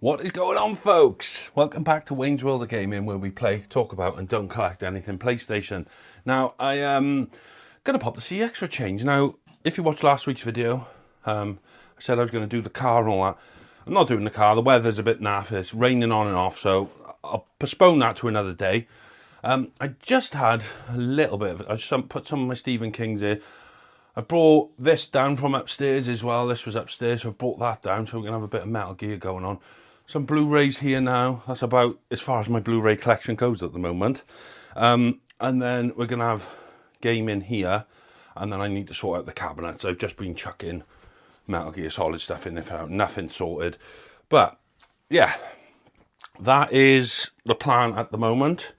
What is going on, folks? Welcome back to Wayne's World of Gaming, where we play, talk about and don't collect anything PlayStation. Now, I am going to pop the CX for a change. Now, if you watched last week's video, I said I was going to do the car and all that. I'm not doing the car. The weather's a bit naff. It's raining on and off, so I'll postpone that to another day. I just had a little bit of it. I just put some of my Stephen King's here. I've brought this down from upstairs as well. This was upstairs, so I've brought that down, so we're going to have a bit of Metal Gear going on. Some Blu-rays here now. That's about as far as my Blu-ray collection goes at the moment. And then we're going to have gaming here, and then I need to sort out the cabinets. I've just been chucking Metal Gear Solid stuff in if nothing sorted. But, yeah, that is the plan at the moment.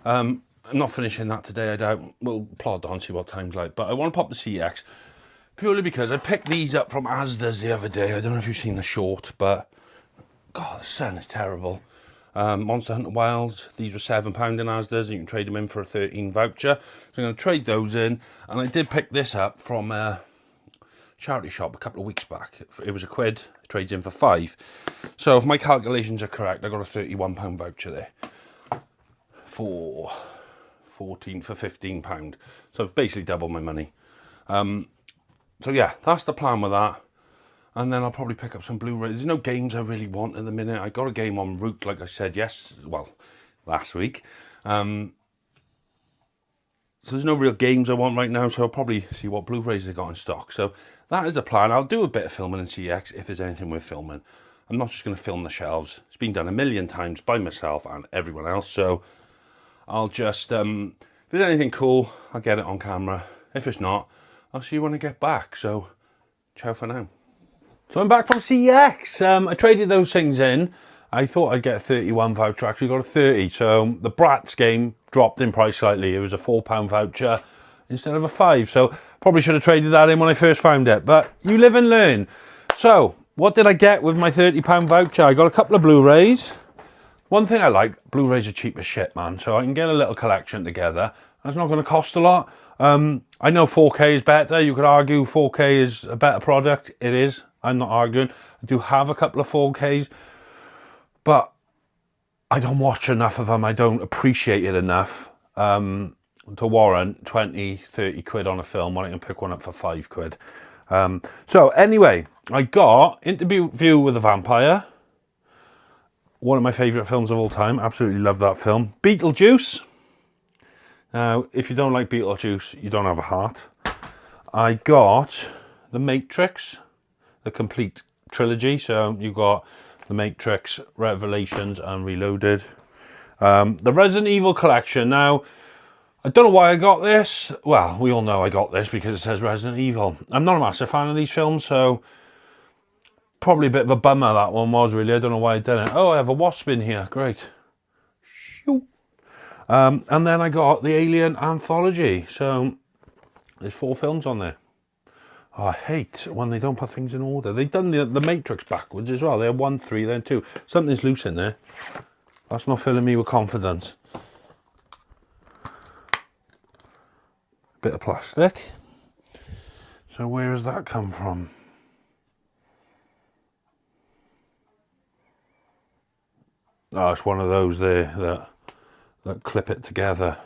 I'm not finishing that today, I doubt. We'll plod on, see what time's like. But I want to pop the CX purely because I picked these up from Asda's the other day. I don't know if you've seen the short, but God, the sun is terrible. Monster Hunter Wilds, these were £7 in Asda's. You can trade them in for a 13 voucher. So I'm going to trade those in. And I did pick this up from a charity shop a couple of weeks back. It was £1. It trades in for £5. So if my calculations are correct, I got a £31 voucher there for £15. So I've basically doubled my money. So yeah, that's the plan with that. And then I'll probably pick up some Blu-rays. There's no games I really want at the minute. I got a game en route, like I said, last week. So there's no real games I want right now, so I'll probably see what Blu-rays they got in stock. So that is the plan. I'll do a bit of filming in CX if there's anything worth filming. I'm not just going to film the shelves. It's been done a million times by myself and everyone else. So I'll just, if there's anything cool, I'll get it on camera. If it's not, I'll see you when I get back. So ciao for now. So I'm back from CX. I traded those things in. I thought I'd get a 31 voucher, actually got a 30. So the Bratz game dropped in price slightly. It was a £4 voucher instead of a 5. So probably should have traded that in when I first found it. But you live and learn. So what did I get with my £30 voucher? I got a couple of Blu-rays. One thing I like, Blu-rays are cheap as shit, man. So I can get a little collection together. That's not going to cost a lot. I know 4K is better. You could argue 4K is a better product. It is. I'm not arguing. I do have a couple of 4Ks, but I don't watch enough of them. I don't appreciate it enough to warrant 20, 30 quid on a film when I can pick one up for £5. So anyway, I got Interview with a Vampire. One of my favourite films of all time. Absolutely love that film. Beetlejuice. Now, if you don't like Beetlejuice, you don't have a heart. I got The Matrix, the complete trilogy. So you got The Matrix, Revelations and Reloaded. The Resident Evil collection. Now, I don't know why I got this. Well, we all know I got this because it says Resident Evil. I'm not a massive fan of these films, so probably a bit of a bummer that one was, really. I don't know why I did it. Oh, I have a wasp in here. Great. Shoo. And then I got the Alien Anthology. So there's 4 films on there. Oh, I hate when they don't put things in order. They've done the Matrix backwards as well. They're 1, 3, then 2. Something's loose in there. That's not filling me with confidence. Bit of plastic. So where has that come from? Oh, it's one of those there that clip it together.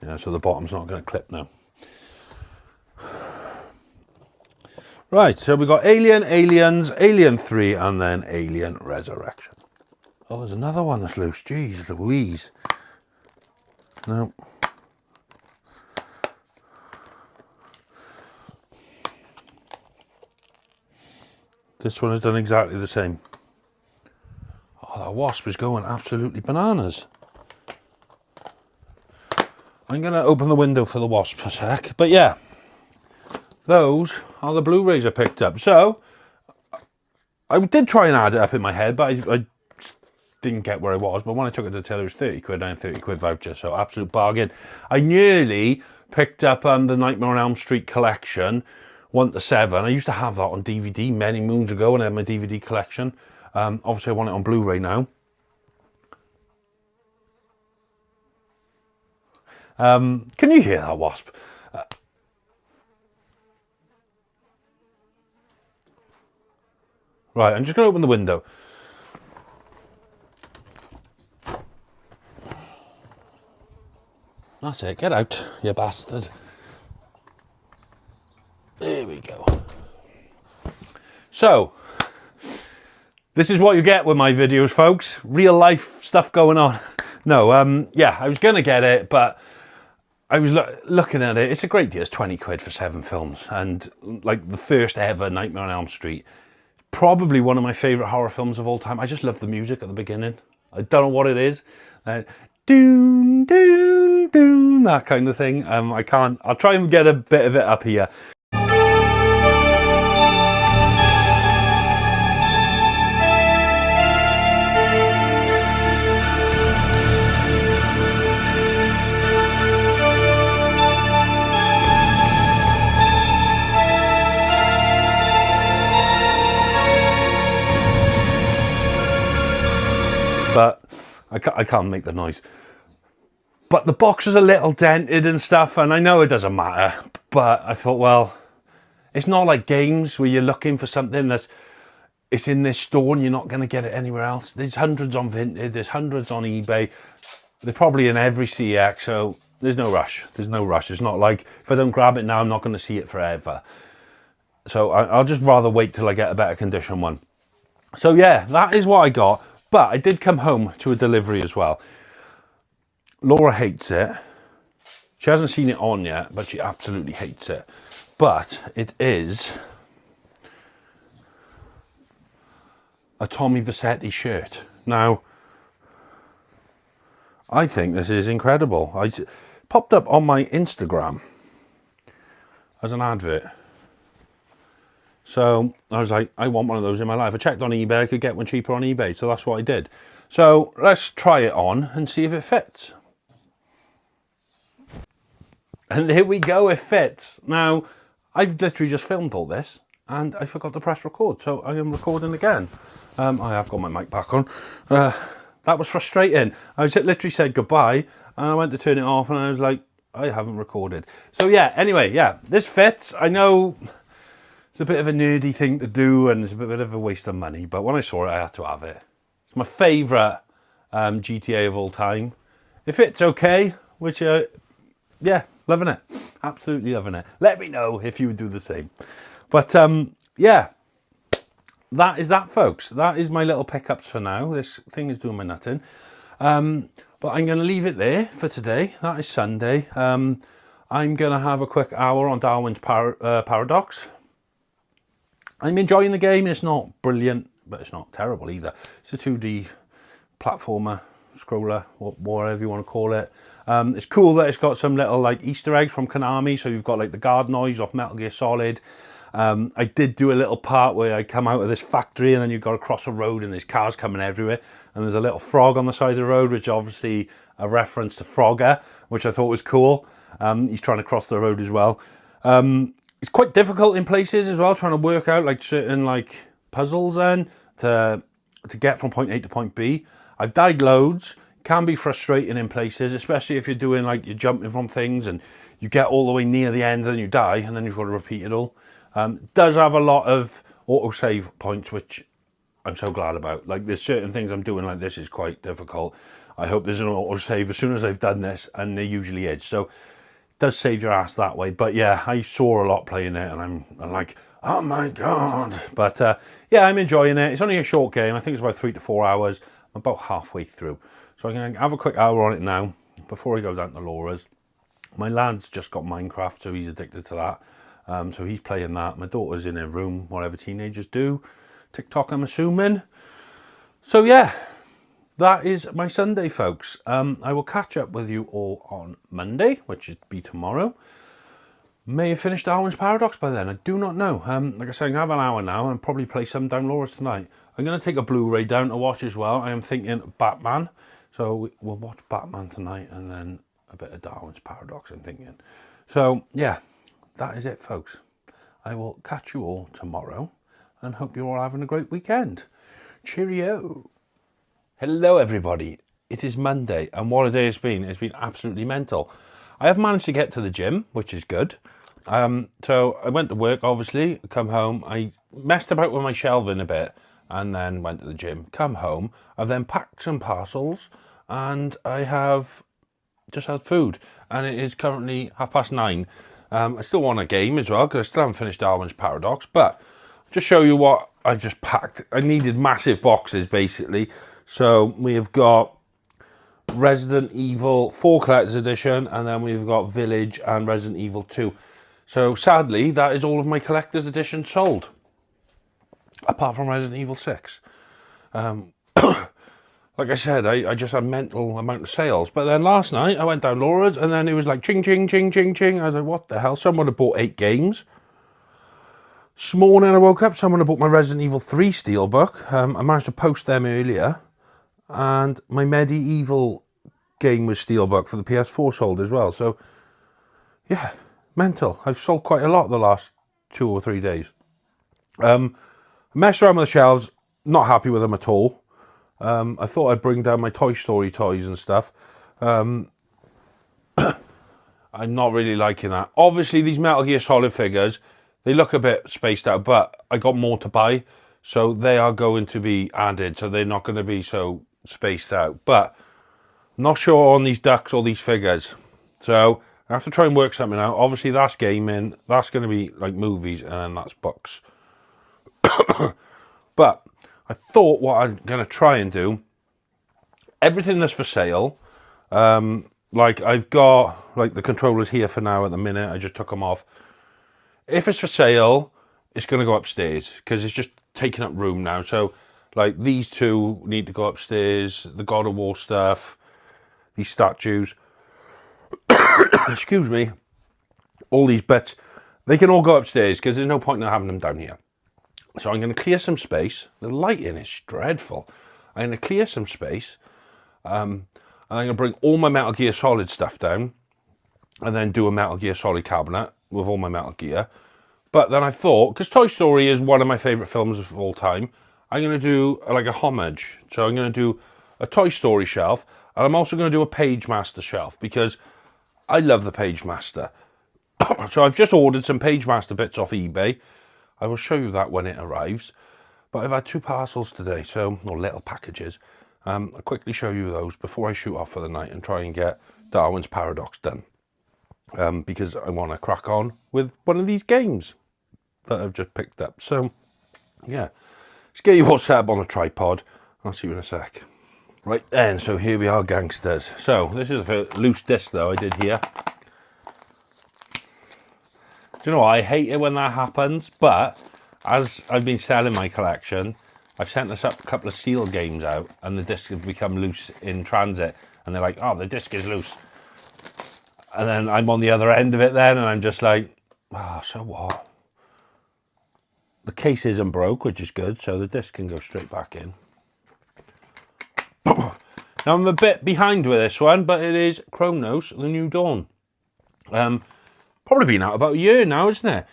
Yeah, so the bottom's not going to clip now. Right, so we got Alien, Aliens, Alien 3, and then Alien Resurrection. Oh, there's another one that's loose. Jeez Louise. No. This one has done exactly the same. Oh, that wasp is going absolutely bananas. I'm going to open the window for the wasp a sec. But yeah, those are the Blu-rays I picked up. So, I did try and add it up in my head, but I didn't get where I was. But when I took it to the till, it was 30 quid and a 30 quid voucher. So, absolute bargain. I nearly picked up the Nightmare on Elm Street collection, 1 to 7. I used to have that on DVD many moons ago when I had my DVD collection. Obviously, I want it on Blu-ray now. Can you hear that wasp? Right, I'm just going to open the window. That's it, get out, you bastard. There we go. So, this is what you get with my videos, folks. Real life stuff going on. No, yeah, I was going to get it, but I was looking at it. It's a great deal. It's 20 quid for 7 films. And like the first ever Nightmare on Elm Street, probably one of my favourite horror films of all time. I just love the music at the beginning. I don't know what it is. Doom, doom, doom, that kind of thing. I'll try and get a bit of it up here. But I can't make the noise. But the box is a little dented and stuff, and I know it doesn't matter, but I thought, well, it's not like games where you're looking for something it's in this store and you're not going to get it anywhere else. There's hundreds on Vinted, there's hundreds on eBay, they're probably in every CX, so there's no rush. There's no rush. It's not like if I don't grab it now, I'm not going to see it forever. So I'll just rather wait till I get a better condition one. So yeah, that is what I got. But I did come home to a delivery as well. Laura hates it. She hasn't seen it on yet, but she absolutely hates it. But it is a Tommy Vercetti shirt. Now, I think this is incredible. I popped up on my Instagram as an advert. So I was like, I want one of those in my life. I checked on eBay, I could get one cheaper on eBay, so that's what I did. So let's try it on and see if it fits. And here we go, it fits. Now, I've literally just filmed all this and I forgot to press record, so I am recording again. I have got my mic back on. That was frustrating. I literally said goodbye and I went to turn it off and I was like, I haven't recorded. So yeah, anyway, yeah, this fits. I know it's a bit of a nerdy thing to do and it's a bit of a waste of money, but when I saw it, I had to have it. It's my favourite GTA of all time. It fits okay, which, yeah, loving it. Absolutely loving it. Let me know if you would do the same. But, yeah, that is that, folks. That is my little pickups for now. This thing is doing my nutting. But I'm going to leave it there for today. That is Sunday. I'm going to have a quick hour on Darwin's Paradox. I'm enjoying the game. It's not brilliant, but it's not terrible either. It's a 2D platformer, scroller, whatever you want to call it. It's cool that it's got some little like Easter eggs from Konami. So you've got like the guard noise off Metal Gear Solid. I did do a little part where I come out of this factory and then you've got to cross a road and there's cars coming everywhere. And there's a little frog on the side of the road, which is obviously a reference to Frogger, which I thought was cool. He's trying to cross the road as well. It's quite difficult in places as well, trying to work out like certain like puzzles then to get from point A to point B. I've died loads. Can be frustrating in places, especially if you're doing like you're jumping from things and you get all the way near the end and then you die and then you've got to repeat it all. Does have a lot of autosave points, which I'm so glad about. Like there's certain things I'm doing like this is quite difficult. I hope there's an autosave as soon as I've done this, and there usually is. So does save your ass that way. But yeah, I saw a lot playing it and I'm like, oh my god. But yeah, I'm enjoying it. It's only a short game. I think it's about 3 to 4 hours. I'm about halfway through, so I'm gonna have a quick hour on it now before I go down to Laura's. My lad's just got Minecraft, so he's addicted to that. So he's playing that. My daughter's in her room, whatever teenagers do. TikTok, I'm assuming. So yeah, that is my Sunday, folks. I will catch up with you all on Monday, which would be tomorrow. May have finished Darwin's Paradox by then. I do not know. Like I said, I'm going to have an hour now and probably play some down Laura's tonight. I'm going to take a Blu-ray down to watch as well. I am thinking Batman. So we'll watch Batman tonight and then a bit of Darwin's Paradox, I'm thinking. So yeah, that is it, folks. I will catch you all tomorrow and hope you're all having a great weekend. Cheerio. Hello everybody, it is Monday and what a day it's been absolutely mental. I have managed to get to the gym, which is good. So I went to work, obviously, come home. I messed about with my shelving a bit and then went to the gym. Come home, I've then packed some parcels and I have just had food. And it is currently 9:30. I still want a game as well because I still haven't finished Darwin's Paradox. But just show you what I've just packed. I needed massive boxes, basically. So we have got Resident Evil 4 Collector's Edition, and then we've got Village and Resident Evil 2. So sadly, that is all of my Collector's Edition sold, apart from Resident Evil 6. Like I said, I just had a mental amount of sales. But then last night, I went down Laura's, and then it was like ching, ching, ching, ching, ching. I was like, what the hell? Someone had bought 8 games. This morning I woke up, someone had bought my Resident Evil 3 Steelbook. I managed to post them earlier. And my Medieval game was Steelbook for the PS4 sold as well. So, yeah, mental. I've sold quite a lot the last 2 or 3 days. Messed around with the shelves, not happy with them at all. I thought I'd bring down my Toy Story toys and stuff. I'm not really liking that. Obviously, these Metal Gear Solid figures, they look a bit spaced out, but I got more to buy. So they are going to be added, so they're not going to be so spaced out. But I'm not sure on these ducks or these figures. So I have to try and work something out. Obviously, that's gaming. That's going to be like movies, and then that's books. But I thought what I'm going to try and do, everything that's for sale, like I've got like the controllers here for now at the minute. I just took them off. If it's for sale, it's going to go upstairs because it's just taking up room now. So like these two need to go upstairs, the God of War stuff, these statues, excuse me, all these bits, they can all go upstairs because there's no point in having them down here. So I'm going to clear some space. The lighting is dreadful. I'm going to clear some space, and I'm going to bring all my Metal Gear Solid stuff down, and then do a Metal Gear Solid cabinet with all my Metal Gear. But then I thought, because Toy Story is one of my favourite films of all time, I'm going to do like a homage. So I'm going to do a Toy Story shelf, and I'm also going to do a Page Master shelf, because I love the Page Master. So I've just ordered some Page Master bits off eBay. I will show you that when it arrives. But I've had 2 parcels today, or little packages. I'll quickly show you those before I shoot off for the night and try and get Darwin's Paradox done. Because I want to crack on with one of these games that I've just picked up. So, yeah. Let's get you all set up on a tripod. I'll see you in a sec. Right then, so here we are, gangsters. So, this is a loose disc, though, I did here. Do you know what? I hate it when that happens, but as I've been selling my collection, I've sent this up a couple of seal games out, and the disc has become loose in transit, and they're like, oh, the disc is loose. And then I'm on the other end of it then, and I'm just like, oh, so what? The case isn't broke, which is good, so the disc can go straight back in. Now, I'm a bit behind with this one, but it is Cronos, The New Dawn. Probably been out about a year now, isn't it?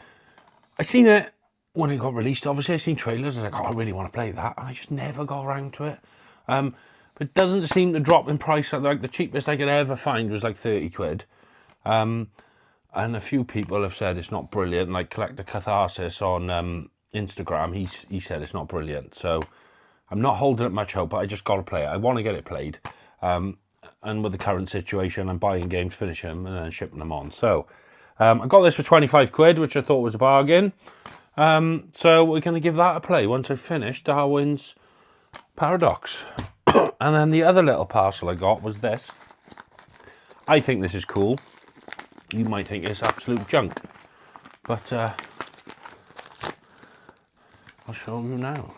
I seen it when it got released. Obviously, I seen trailers. I was like, oh, I really want to play that. And I just never got around to it. But it doesn't seem to drop in price. Like the cheapest I could ever find was like 30 quid. And a few people have said it's not brilliant. Like Collector Catharsis on Instagram, he said it's not brilliant. So I'm not holding up much hope, but I just got to play it. I want to get it played. And with the current situation, I'm buying games, finishing them, and then shipping them on. So I got this for 25 quid, which I thought was a bargain. So we're going to give that a play once I've finished Darwin's Paradox. And then the other little parcel I got was this. I think this is cool. You might think it's absolute junk. But I'll show you now.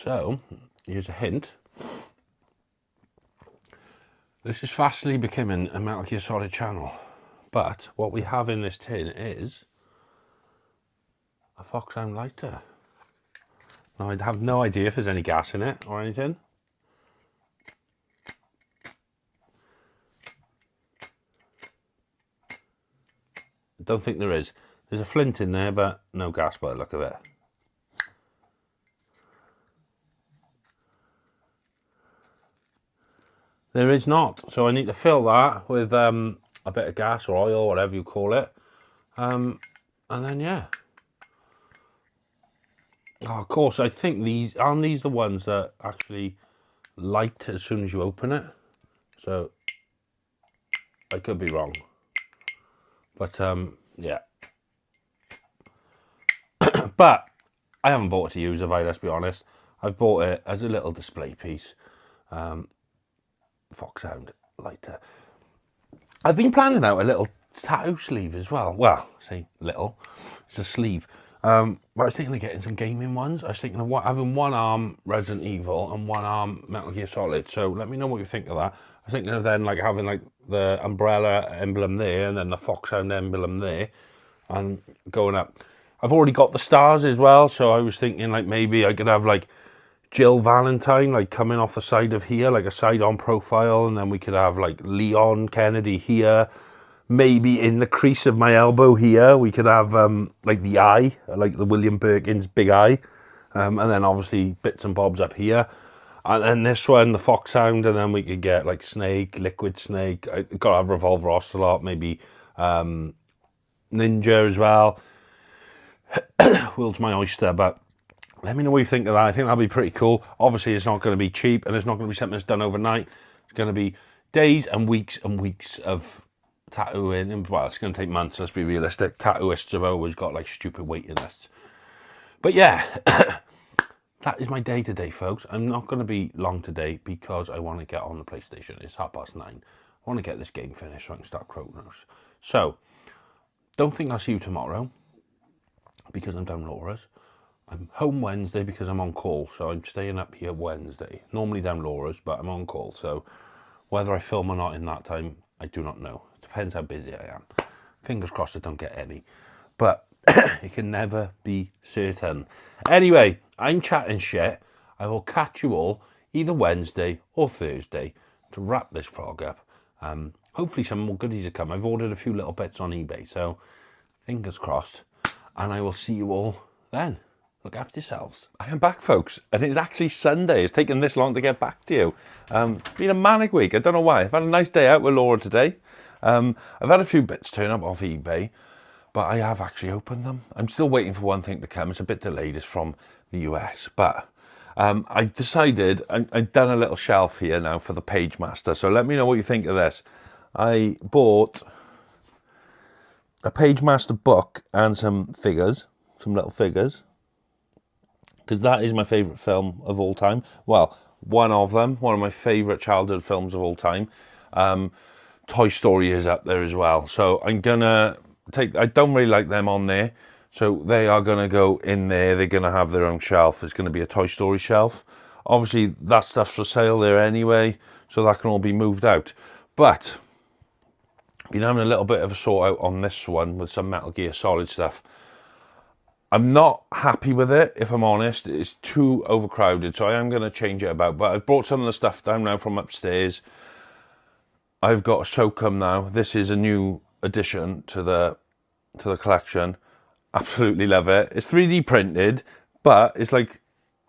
So, here's a hint. This is fastly becoming a Metal Gear Solid channel. But what we have in this tin is a Foxhound lighter. Now, I have no idea if there's any gas in it or anything. Don't think there is. There's a flint in there, but no gas by the look of it. There is not. So I need to fill that with a bit of gas or oil, whatever you call it. And then, yeah. Oh, of course, I think aren't these the ones that actually light as soon as you open it? So I could be wrong. But, yeah. But I haven't bought it to use, have I? Let's be honest. I've bought it as a little display piece. Foxhound lighter. I've been planning out a little tattoo sleeve as well. Well, say little. It's a sleeve. But I was thinking of getting some gaming ones. I was thinking of having one arm Resident Evil and one arm Metal Gear Solid. So let me know what you think of that. I was thinking of then like having like the umbrella emblem there and then the Foxhound emblem there and going up. I've already got the stars as well, so I was thinking like maybe I could have like Jill Valentine like coming off the side of here, like a side-on profile, and then we could have like Leon Kennedy here. Maybe in the crease of my elbow here, we could have like the eye, like the William Birkin's big eye. And then obviously bits and bobs up here. And then this one, the Foxhound, and then we could get like Snake, Liquid Snake. I got to have Revolver Ocelot, maybe Ninja as well. World's my oyster, but let me know what you think of that. I think that'll be pretty cool. Obviously, it's not going to be cheap, and it's not going to be something that's done overnight. It's going to be days and weeks of tattooing. And, well, it's going to take months, let's be realistic. Tattooists have always got, like, stupid waiting lists. But, yeah, that is my day today, folks. I'm not going to be long today because I want to get on the PlayStation. It's 9:30. I want to get this game finished so I can start Cronos. So, don't think I'll see you tomorrow because I'm down Laura's. I'm home Wednesday because I'm on call, so I'm staying up here Wednesday. Normally down Laura's, but I'm on call, so whether I film or not in that time, I do not know. It depends how busy I am. Fingers crossed I don't get any, but it can never be certain. Anyway, I'm chatting shit. I will catch you all either Wednesday or Thursday to wrap this vlog up. Hopefully some more goodies will come. I've ordered a few little bits on eBay, so fingers crossed, and I will see you all then. Look after yourselves. I am back, folks, and it's actually Sunday. It's taken this long to get back to you. Been a manic week. I don't know why. I've had a nice day out with Laura today. I've had a few bits turn up off eBay, but I have actually opened them. I'm still waiting for one thing to come. It's a bit delayed. It's from the US, but I've decided I've done a little shelf here now for the Page Master. So let me know what you think of this. I bought a Page Master book and some figures, some little figures, because that is my favourite film of all time. Well, one of them, one of my favourite childhood films of all time. Toy Story is up there as well. So I'm going to take, I don't really like them on there. So they are going to go in there. They're going to have their own shelf. It's going to be a Toy Story shelf. Obviously, that stuff's for sale there anyway, so that can all be moved out. But been having a little bit of a sort out on this one with some Metal Gear Solid stuff. I'm not happy with it, if I'm honest. It's too overcrowded, so I am going to change it about. But I've brought some of the stuff down now from upstairs. I've got a Socom now. This is a new addition to the collection. Absolutely love it. It's 3D printed, but it's like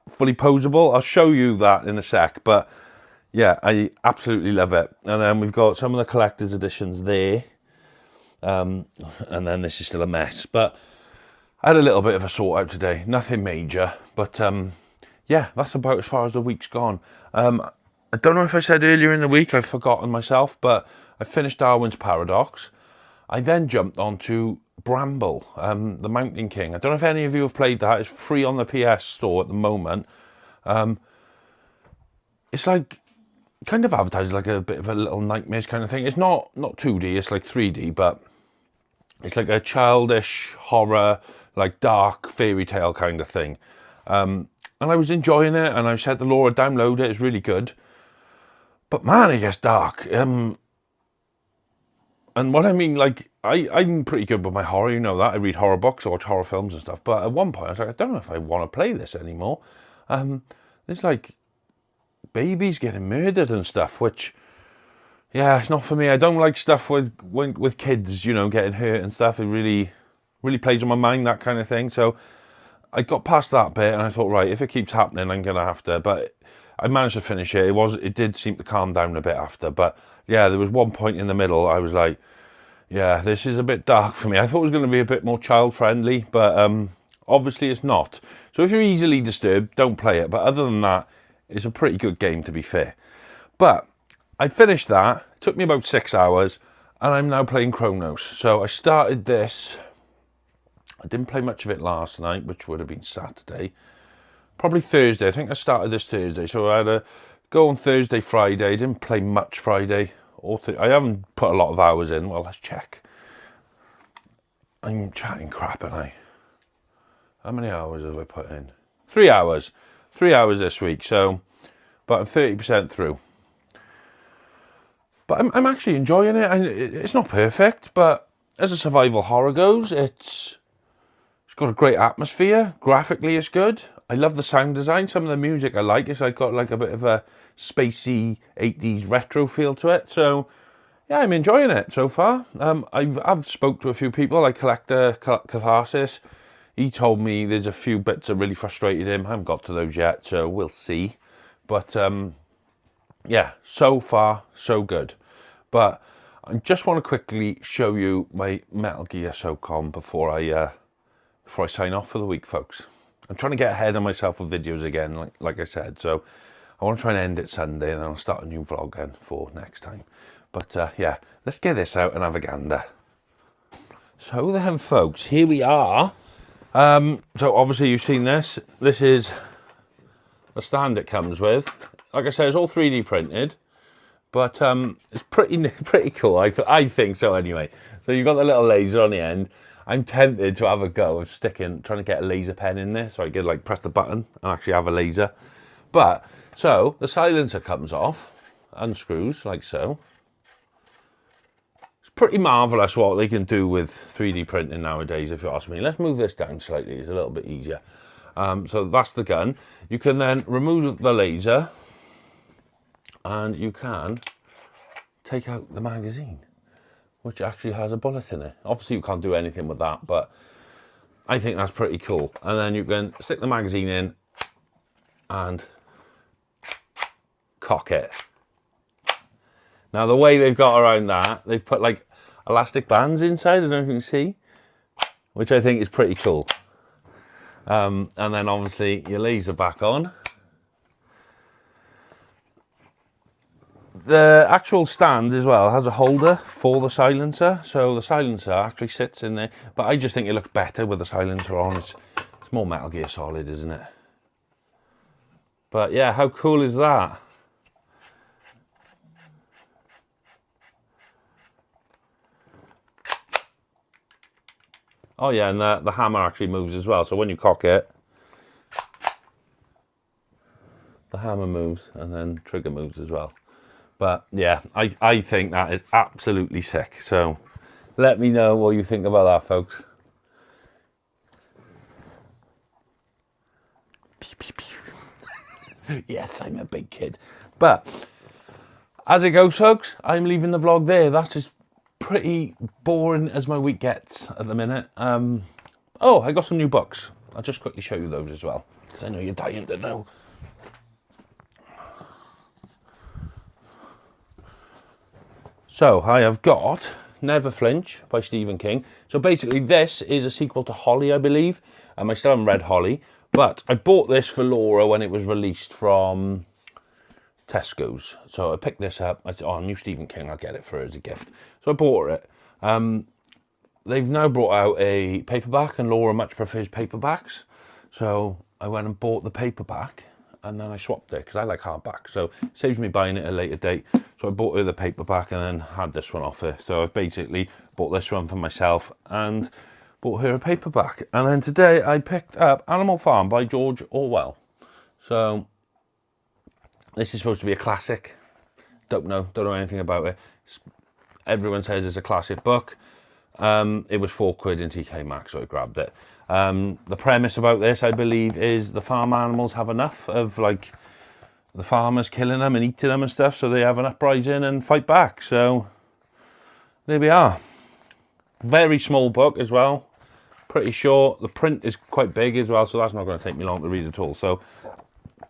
fully posable. I'll show you that in a sec. But yeah, I absolutely love it. And then we've got some of the collector's editions there. And then this is still a mess. But I had a little bit of a sort out today. Nothing major. But yeah, that's about as far as the week's gone. I don't know if I said earlier in the week, I've forgotten myself, but I finished Darwin's Paradox. I then jumped onto Bramble, the Mountain King. I don't know if any of you have played that. It's free on the PS Store at the moment. It's like kind of advertised like a bit of a Little Nightmares kind of thing. It's not 2D, it's like 3D, but it's like a childish horror, like dark fairy tale kind of thing. And I was enjoying it, and I said to Laura, download it, it's really good. But man, it gets dark. And what I mean, like, I'm pretty good with my horror, you know that. I read horror books, I watch horror films and stuff. But at one point, I was like, I don't know if I want to play this anymore. There's like babies getting murdered and stuff, which yeah, it's not for me. I don't like stuff with kids, you know, getting hurt and stuff. It really plays on my mind, that kind of thing. So I got past that bit and I thought, right, if it keeps happening, I'm gonna have to. But I managed to finish it. It did seem to calm down a bit after. But yeah, there was one point in the middle I was like, yeah, this is a bit dark for me. I thought it was going to be a bit more child friendly, but obviously it's not. So if you're easily disturbed, don't play it. But other than that, it's a pretty good game, to be fair. But I finished that. It took me about 6 hours, and I'm now playing Cronos. So I started this. I didn't play much of it last night, which would have been Saturday. Probably Thursday. I think I started this Thursday. So I had a go on Thursday, Friday. I didn't play much Friday. I haven't put a lot of hours in. Well, let's check. I'm chatting crap, aren't I? How many hours have I put in? 3 hours. 3 hours this week. So, but I'm 30% through. But I'm actually enjoying it. It's not perfect, but as a survival horror goes, it's got a great atmosphere. Graphically, it's good. I love the sound design. Some of the music I like. It's like got like a bit of a spacey 80s retro feel to it. So yeah, I'm enjoying it so far. I've spoke to a few people like Collector Catharsis. He told me there's a few bits that really frustrated him. I haven't got to those yet, so we'll see. But yeah, so far so good. But I just want to quickly show you my Metal Gear SOCOM before I sign off for the week, folks. I'm trying to get ahead of myself with videos again, like I said. So I want to try and end it Sunday, and then I'll start a new vlog again for next time. But yeah, let's get this out and have a gander. So then, folks, here we are. So obviously you've seen this. This is the stand it comes with. Like I said, it's all 3D printed, but it's pretty cool. I think so anyway. So you've got the little laser on the end. I'm tempted to have a go of trying to get a laser pen in there, so I could like press the button and actually have a laser. But so the silencer comes off, unscrews like so. It's pretty marvelous what they can do with 3D printing nowadays, if you ask me. Let's move this down slightly. It's a little bit easier. So that's the gun. You can then remove the laser, and you can take out the magazine, which actually has a bullet in it. Obviously you can't do anything with that, but I think that's pretty cool. And then you can stick the magazine in and cock it. Now the way they've got around that, they've put like elastic bands inside, I don't know if you can see, which I think is pretty cool. And then obviously your laser back on. The actual stand as well has a holder for the silencer, so the silencer actually sits in there, but I just think it looks better with the silencer on. It's more Metal Gear Solid, isn't it? But yeah, how cool is that? Oh yeah, and the hammer actually moves as well, so when you cock it, the hammer moves and then trigger moves as well. But yeah, I think that is absolutely sick. So let me know what you think about that, folks. Yes, I'm a big kid. But as it goes, folks, I'm leaving the vlog there. That's just pretty boring as my week gets at the minute. Oh, I got some new books. I'll just quickly show you those as well, because I know you're dying to know. So I have got Never Flinch by Stephen King. So basically this is a sequel to Holly, I believe. I still haven't read Holly, but I bought this for Laura when it was released from Tesco's. So I picked this up. I said, oh, new Stephen King, I'll get it for her as a gift. So I bought it. They've now brought out a paperback, and Laura much prefers paperbacks. So I went and bought the paperback, and then I swapped it because I like hardback. So it saves me buying it at a later date. So I bought her the paperback and then had this one off her. So I've basically bought this one for myself and bought her a paperback. And then today I picked up Animal Farm by George Orwell. So this is supposed to be a classic. Don't know anything about it. Everyone says it's a classic book. It was £4 in TK Maxx, so I grabbed it. The premise about this, I believe, is the farm animals have enough of like the farmers killing them and eating them and stuff, so they have an uprising and fight back. So there we are. Very small book as well, pretty short. The print is quite big as well, so that's not going to take me long to read at all. So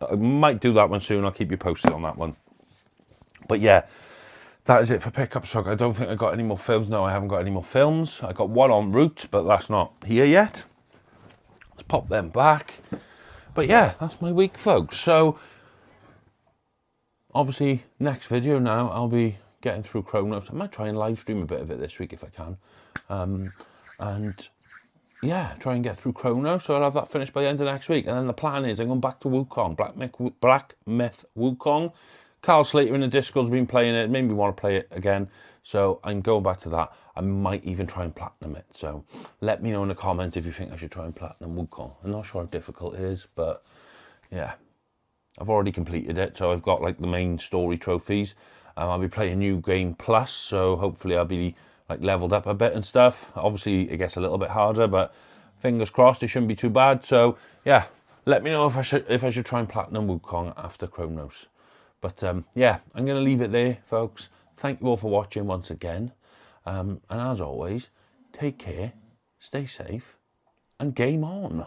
I might do that one soon. I'll keep you posted on that one. But yeah, that is it for pickup stock. I don't think I got any more films. No, I haven't got any more films. I got one en route, but that's not here yet. Let's pop them back. But yeah, that's my week, folks. So obviously next video now I'll be getting through Cronos. I might try and live stream a bit of it this week if I can. And yeah, try and get through Cronos, so I'll have that finished by the end of next week. And then the plan is I'm going back to Wukong, Black Myth Wukong. Carl Slater in the Discord's been playing it, made me want to play it again, so I'm going back to that. I might even try and platinum it, so let me know in the comments if you think I should try and platinum Wukong. I'm not sure how difficult it is, but yeah, I've already completed it, so I've got like the main story trophies. I'll be playing New Game Plus, so hopefully I'll be like leveled up a bit and stuff. Obviously it gets a little bit harder, but fingers crossed it shouldn't be too bad. So yeah, let me know if I should try and platinum Wukong after Cronos. But yeah, I'm going to leave it there, folks. Thank you all for watching once again. And as always, take care, stay safe, and game on.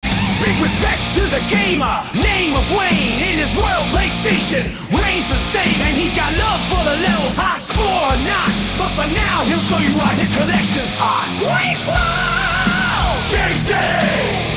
Big respect to the gamer, name of Wayne. In his world PlayStation reigns the same, and he's got love for the levels, high score or not. But for now, he'll show you why his collection's hot. Wayne's World! Game